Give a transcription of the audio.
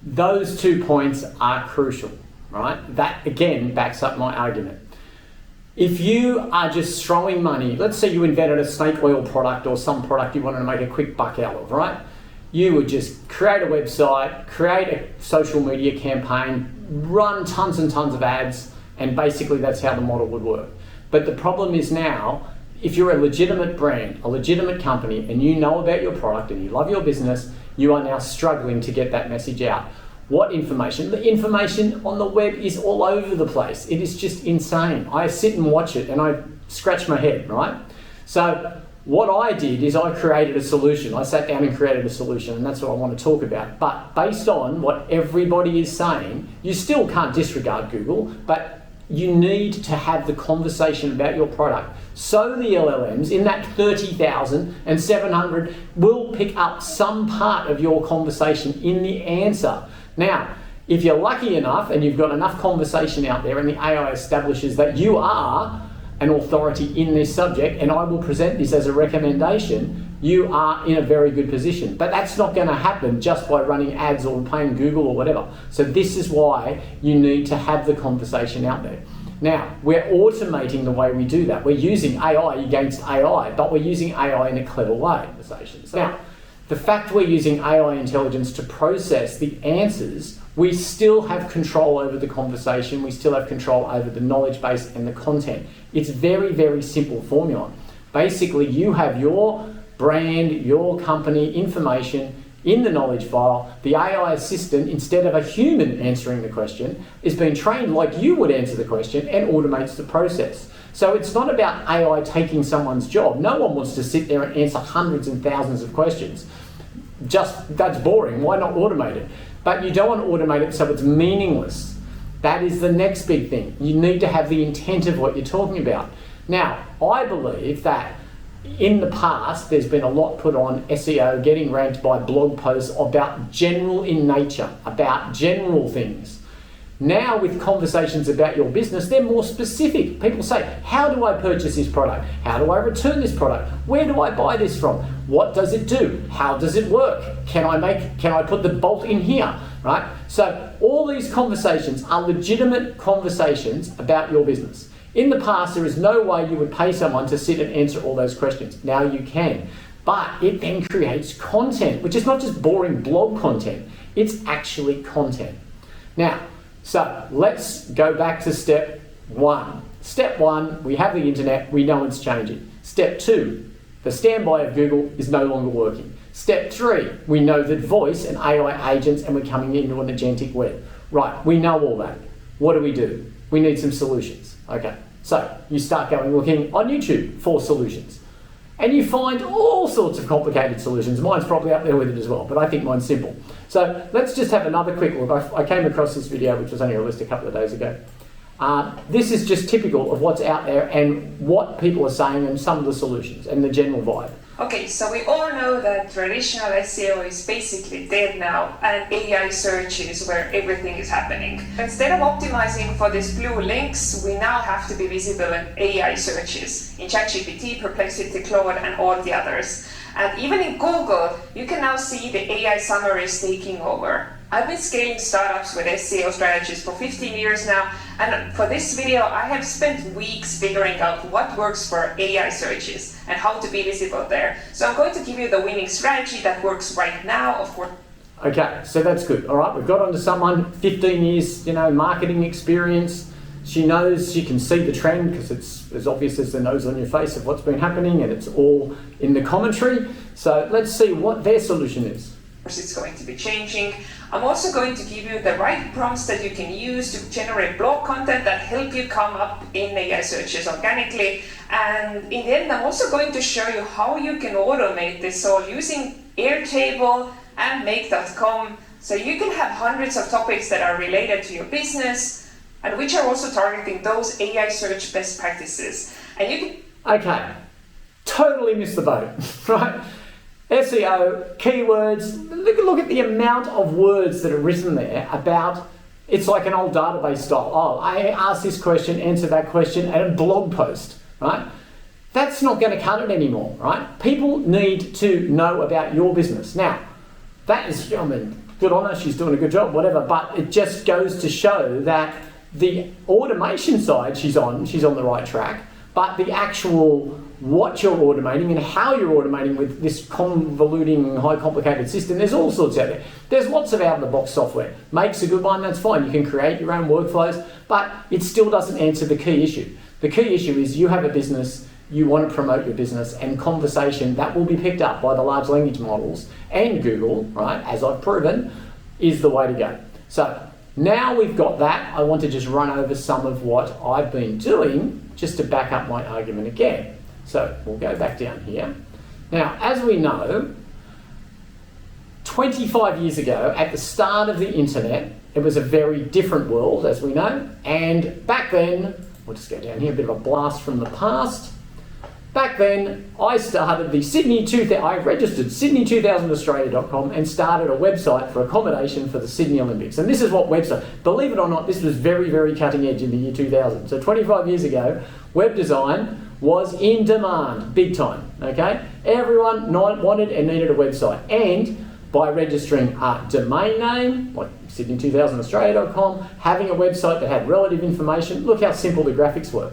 those 2 points are crucial, right? That again backs up my argument. If you are just throwing money, let's say you invented a snake oil product or some product you wanted to make a quick buck out of, right? You would just create a website, create a social media campaign, run tons and tons of ads, and basically that's how the model would work. But the problem is now, if you're a legitimate brand, a legitimate company, and you know about your product and you love your business, you are now struggling to get that message out. What information? The information on the web is all over the place. It is just insane. I sit and watch it and I scratch my head, right? So what I did is I created a solution. I sat down and created a solution, and that's what I want to talk about. But based on what everybody is saying, you still can't disregard Google, but you need to have the conversation about your product. So the LLMs in that 30,000 and 700 will pick up some part of your conversation in the answer. Now, if you're lucky enough and you've got enough conversation out there and the AI establishes that you are an authority in this subject, and I will present this as a recommendation, you are in a very good position. But that's not going to happen just by running ads or paying Google or whatever. So this is why you need to have the conversation out there. Now, we're automating the way we do that. We're using AI against AI, but we're using AI in a clever way. Now, the fact we're using AI intelligence to process the answers, we still have control over the conversation, we still have control over the knowledge base and the content. It's very, very simple formula. Basically, you have your brand, your company information in the knowledge file. The AI assistant, instead of a human answering the question, is being trained like you would answer the question and automates the process. So it's not about AI taking someone's job. No one wants to sit there and answer hundreds and thousands of questions. That's boring. Why not automate it? But you don't want to automate it so it's meaningless. That is the next big thing. You need to have the intent of what you're talking about. Now, I believe that in the past, there's been a lot put on SEO, getting ranked by blog posts about general in nature, about general things. Now, with conversations about your business, they're more specific. People say, how do I purchase this product? How do I return this product? Where do I buy this from? What does it do? How does it work? Can I put the bolt in here? Right? So all these conversations are legitimate conversations about your business. In the past, there is no way you would pay someone to sit and answer all those questions. Now you can. But it then creates content, which is not just boring blog content. It's actually content. Now, so let's go back to step one. Step one, we have the internet, we know it's changing. Step two, the standby of Google is no longer working. Step three, we know that voice and AI agents, and we're coming into an agentic web. Right, we know all that. What do? We need some solutions. Okay, so you start going looking on YouTube for solutions. And you find all sorts of complicated solutions. Mine's probably up there with it as well, but I think mine's simple. So let's just have another quick look. I came across this video, which was only released a couple of days ago. This is just typical of what's out there and what people are saying and some of the solutions and the general vibe. Okay, so we all know that traditional SEO is basically dead now, and AI search is where everything is happening. Instead of optimizing for these blue links, we now have to be visible in AI searches, in ChatGPT, Perplexity, Claude, and all the others. And even in Google, you can now see the AI summaries taking over. I've been scaling startups with SEO strategies for 15 years now, and for this video, I have spent weeks figuring out what works for AI searches and how to be visible there. So I'm going to give you the winning strategy that works right now, of course. Okay, so that's good. All right, we've got onto someone, 15 years, marketing experience. She knows, she can see the trend because it's as obvious as the nose on your face of what's been happening, and it's all in the commentary. So let's see what their solution is. It's going to be changing. I'm also going to give you the right prompts that you can use to generate blog content that help you come up in AI searches organically. And in the end, I'm also going to show you how you can automate this all using Airtable and Make.com. So you can have hundreds of topics that are related to your business and which are also targeting those AI search best practices. And you can... Okay, totally missed the boat, right? SEO, keywords, look at the amount of words that are written there about, it's like an old database style. Oh, I ask this question, answer that question, and a blog post, right? That's not going to cut it anymore, right? People need to know about your business. Now, that is, good on her, she's doing a good job, whatever. But it just goes to show that the automation side she's on the right track, but the actual what you're automating and how you're automating with this convoluting, high complicated system, there's all sorts out there. There's lots of out-of-the-box software. Makes a good one, that's fine. You can create your own workflows, but it still doesn't answer the key issue. The key issue is you have a business, you want to promote your business, and conversation that will be picked up by the large language models and Google, right, as I've proven, is the way to go. So now we've got that, I want to just run over some of what I've been doing just to back up my argument again. So we'll go back down here. Now, as we know, 25 years ago, at the start of the internet, it was a very different world, as we know. And back then, we'll just go down here, a bit of a blast from the past. Back then, I started the I registered Sydney2000Australia.com and started a website for accommodation for the Sydney Olympics. And this is what website, believe it or not, this was very, very cutting edge in the year 2000. So 25 years ago, web design was in demand, big time, okay? Everyone wanted and needed a website. And by registering a domain name, like Sydney2000Australia.com, having a website that had relative information, look how simple the graphics were.